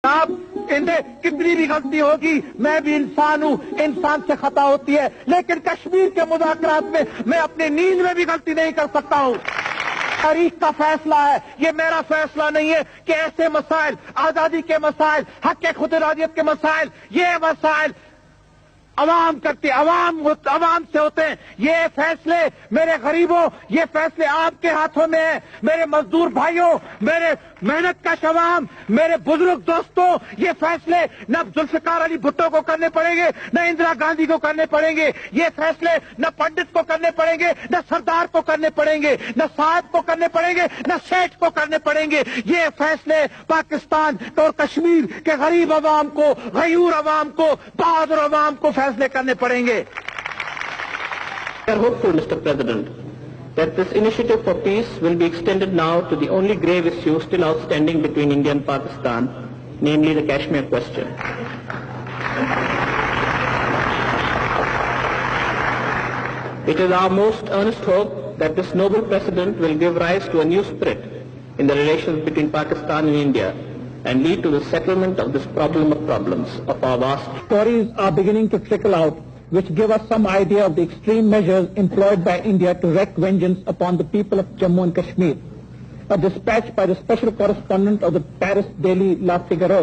آپ انہیں کتنی بھی غلطی ہوگی، میں بھی انسان ہوں، انسان سے خطا ہوتی ہے، لیکن کشمیر کے مذاکرات میں اپنی نیند میں بھی غلطی نہیں کر سکتا ہوں۔ تاریخ کا فیصلہ ہے، یہ میرا فیصلہ نہیں ہے کہ ایسے مسائل، آزادی کے مسائل، حق خود ارادیت کے مسائل، یہ مسائل عوام کرتی، عوام سے ہوتے ہیں۔ یہ فیصلے میرے غریبوں، یہ فیصلے آپ کے ہاتھوں میں ہیں، میرے مزدور بھائیوں، میرے محنت کش عوام، میرے بزرگ دوستوں، یہ فیصلے نہ ذوالفقار علی بھٹو کو کرنے پڑیں گے، نہ اندرا گاندھی کو کرنے پڑیں گے، یہ فیصلے نہ پنڈت کو کرنے پڑیں گے، نہ سردار کو کرنے پڑیں گے، نہ صاحب کو کرنے پڑیں گے، نہ سیٹھ کو کرنے پڑیں گے۔ یہ فیصلے پاکستان اور کشمیر کے غریب عوام کو، غیور عوام کو، بہادر عوام کو فیصلے کرنے پڑیں گے۔ We are hopeful, Mr. President, that this initiative for peace will be extended now to the only grave issue still outstanding between India and Pakistan, namely the Kashmir question. It is our most earnest hope that this noble precedent will give rise to a new spirit in the relations between Pakistan and India and lead to the settlement of this problem of problems of our vast. Stories are beginning to trickle out which give us some idea of the extreme measures employed by India to wreak vengeance upon the people of Jammu and Kashmir. A dispatch by the special correspondent of the Paris daily La Figaro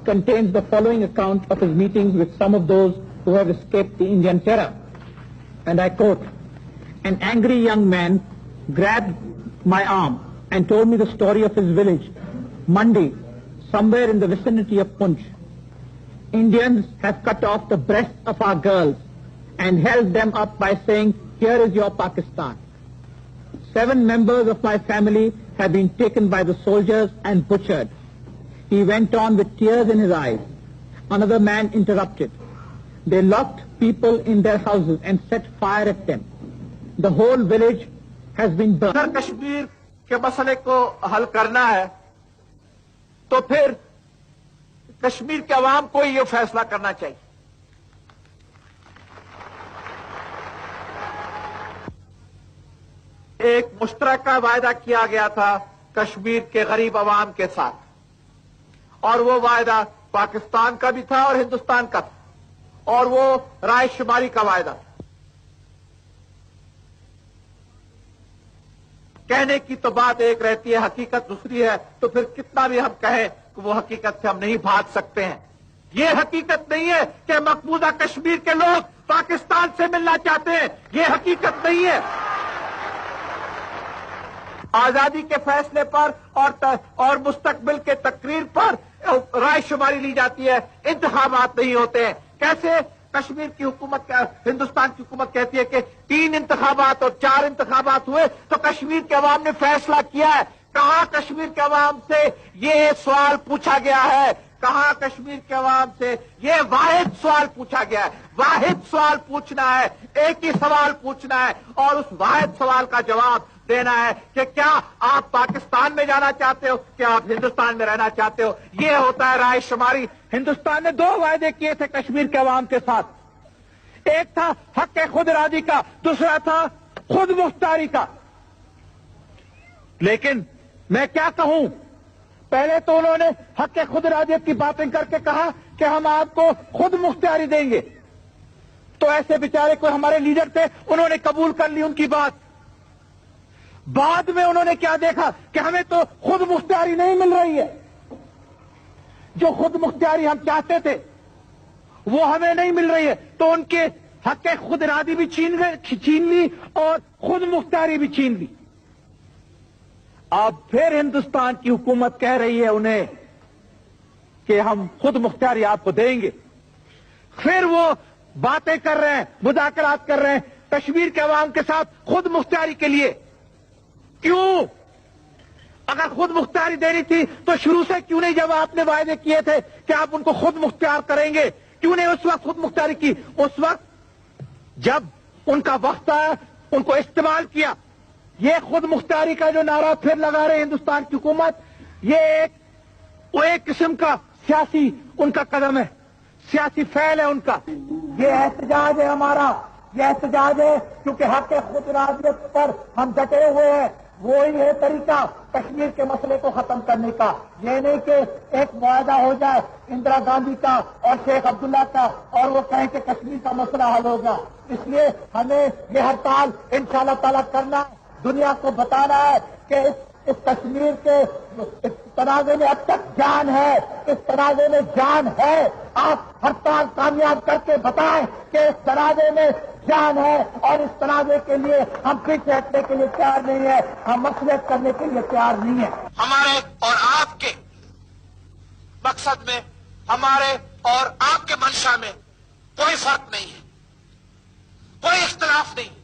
contains the following account of his meetings with some of those who have escaped the Indian terror. And I quote, "An angry young man grabbed my arm and told me the story of his village, Mandi, somewhere in the vicinity of Punch. Indians have cut off the breasts of our girls and held them up by saying, 'Here is your Pakistan.' 7 members of my family have been taken by the soldiers and butchered." He went on with tears in his eyes. Another man interrupted. "They locked people in their houses and set fire at them. The whole village has been burned." اگر کشمیر کے مسئلے کو حل کرنا ہے تو پھر کشمیر کے عوام کو یہ فیصلہ کرنا چاہیے۔ ایک مشترکہ وعدہ کیا گیا تھا کشمیر کے غریب عوام کے ساتھ، اور وہ وعدہ پاکستان کا بھی تھا اور ہندوستان کا تھا، اور وہ رائے شماری کا وعدہ تھا۔ کہنے کی تو بات ایک رہتی ہے، حقیقت دوسری ہے، تو پھر کتنا بھی ہم کہیں کہ وہ حقیقت سے ہم نہیں بھاگ سکتے ہیں۔ یہ حقیقت نہیں ہے کہ مقبوضہ کشمیر کے لوگ پاکستان سے ملنا چاہتے ہیں، یہ حقیقت نہیں ہے۔ آزادی کے فیصلے پر اور مستقبل کے تقریر پر رائے شماری لی جاتی ہے، انتخابات نہیں ہوتے ہیں۔ کیسے کشمیر کی حکومت، ہندوستان کی حکومت کہتی ہے کہ 3 انتخابات اور 4 انتخابات ہوئے تو کشمیر کے عوام نے فیصلہ کیا ہے۔ کہاں کشمیر کے عوام سے یہ سوال پوچھا گیا ہے؟ کہاں کشمیر کے عوام سے یہ واحد سوال پوچھا گیا ہے؟ واحد سوال پوچھنا ہے، ایک ہی سوال پوچھنا ہے، اور اس واحد سوال کا جواب دینا ہے کہ کیا آپ پاکستان میں جانا چاہتے ہو، کیا آپ ہندوستان میں رہنا چاہتے ہو۔ یہ ہوتا ہے رائے شماری۔ ہندوستان نے 2 وعدے کیے تھے کشمیر کے عوام کے ساتھ، ایک تھا حق خود ارادی کا، دوسرا تھا خود مختاری کا۔ لیکن میں کیا کہوں، پہلے تو انہوں نے حق خود ارادیت کی باتیں کر کے کہا کہ ہم آپ کو خود مختاری دیں گے، تو ایسے بیچارے کوئی ہمارے لیڈر تھے، انہوں نے قبول کر لی ان کی بات۔ بعد میں انہوں نے کیا دیکھا کہ ہمیں تو خود مختاری نہیں مل رہی ہے، جو خود مختاری ہم چاہتے تھے وہ ہمیں نہیں مل رہی ہے، تو ان کے حق خود ارادی بھی چھین لی اور خود مختاری بھی چھین لی۔ اب پھر ہندوستان کی حکومت کہہ رہی ہے انہیں کہ ہم خود مختاری آپ کو دیں گے۔ پھر وہ باتیں کر رہے ہیں، مذاکرات کر رہے ہیں کشمیر کے عوام کے ساتھ خود مختاری کے لیے۔ کیوں؟ اگر خود مختاری دینی تھی تو شروع سے کیوں نہیں، جب آپ نے وعدے کیے تھے کہ آپ ان کو خود مختار کریں گے، کیوں نہیں اس وقت خود مختاری کی؟ اس وقت جب ان کا وقت آیا ان کو استعمال کیا۔ یہ خود مختاری کا جو نعرہ پھر لگا رہے ہندوستان کی حکومت، یہ ایک قسم کا سیاسی ان کا قدم ہے، سیاسی فعل ہے ان کا۔ یہ احتجاج ہے ہمارا، یہ احتجاج ہے کیونکہ حق خود ارادیت پر ہم ڈٹے ہوئے ہیں، وہی ہے طریقہ کشمیر کے مسئلے کو ختم کرنے کا. یہ نہیں کہ ایک معاہدہ ہو جائے اندرا گاندھی کا اور شیخ عبداللہ کا اور وہ کہیں کہ کشمیر کا مسئلہ حل ہوگا. اس لیے ہمیں یہ ہڑتال انشاءاللہ تعالیٰ کرنا ہے, دنیا کو بتانا ہے کہ اس کشمیر کے اس تنازع میں اب تک جان ہے, اس تنازع میں جان ہے. آپ ہڑتال کامیاب کر کے بتائیں کہ اس تنازع میں جان ہے, اور اس تنازع کے لیے ہم پیچھے ہٹنے کے لیے تیار نہیں ہے, ہم مصلحت کرنے کے لیے تیار نہیں ہے. ہمارے اور آپ کے مقصد میں, ہمارے اور آپ کے منشا میں کوئی فرق نہیں ہے, کوئی اختلاف نہیں.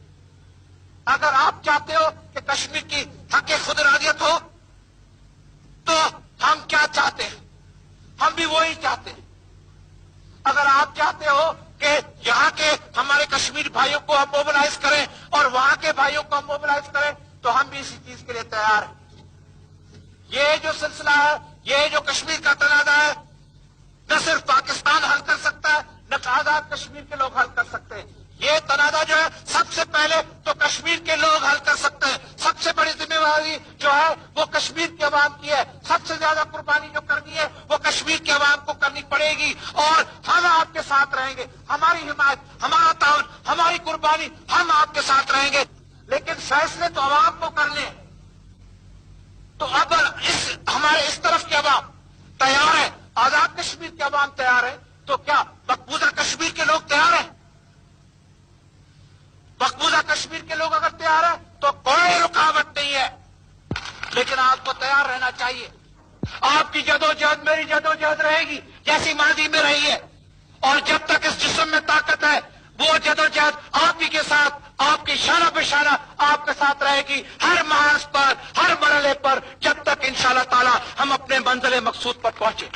اگر آپ چاہتے ہو کہ کشمیر کی حق خود ارادیت ہو تو ہم کیا چاہتے ہیں, ہم بھی وہی چاہتے ہیں. اگر آپ چاہتے ہو کہ یہاں کے ہمارے کشمیر بھائیوں کو ہم موبلائز کریں اور وہاں کے بھائیوں کو ہم موبلائز کریں تو ہم بھی اسی چیز کے لیے تیار ہیں. یہ جو سلسلہ ہے, یہ جو کشمیر کا تنازع ہے, نہ صرف پاکستان حل کر سکتا ہے, نہ آزاد کشمیر کے لوگ حل کر سکتے ہیں. یہ تنازع جو ہے سب سے پہلے تو کشمیر کے لوگ حل کر سکتے ہیں. سب سے بڑی ذمہ داری جو ہے وہ کشمیر کے عوام کی ہے. سب سے زیادہ قربانی جو کرنی ہے وہ کشمیر کے عوام کو کرنی پڑے گی, اور ہم آپ کے ساتھ رہیں گے. ہماری حمایت, ہمارا تعاون, ہماری قربانی, ہم آپ کے ساتھ رہیں گے. لیکن فیصلے تو عوام کو کرنے ہیں. تو اگر ہمارے اس طرف کے عوام تیار ہے, آزاد کشمیر کے عوام تیار ہے, تو کیا مقبوضہ کشمیر کے لوگ تیار ہیں؟ مقبوضہ کشمیر کے لوگ اگر تیار ہیں تو کوئی رکاوٹ نہیں ہے. لیکن آپ کو تیار رہنا چاہیے. آپ کی جدوجہد میری جدوجہد رہے گی جیسی ماضی میں رہی ہے, اور جب تک اس جسم میں طاقت ہے وہ جدوجہد آپ ہی کے ساتھ, آپ کی شانہ بہ شانہ آپ کے ساتھ رہے گی, ہر محاذ پر, ہر مرحلے پر, جب تک انشاءاللہ تعالی ہم اپنے منزل مقصود پر پہنچے.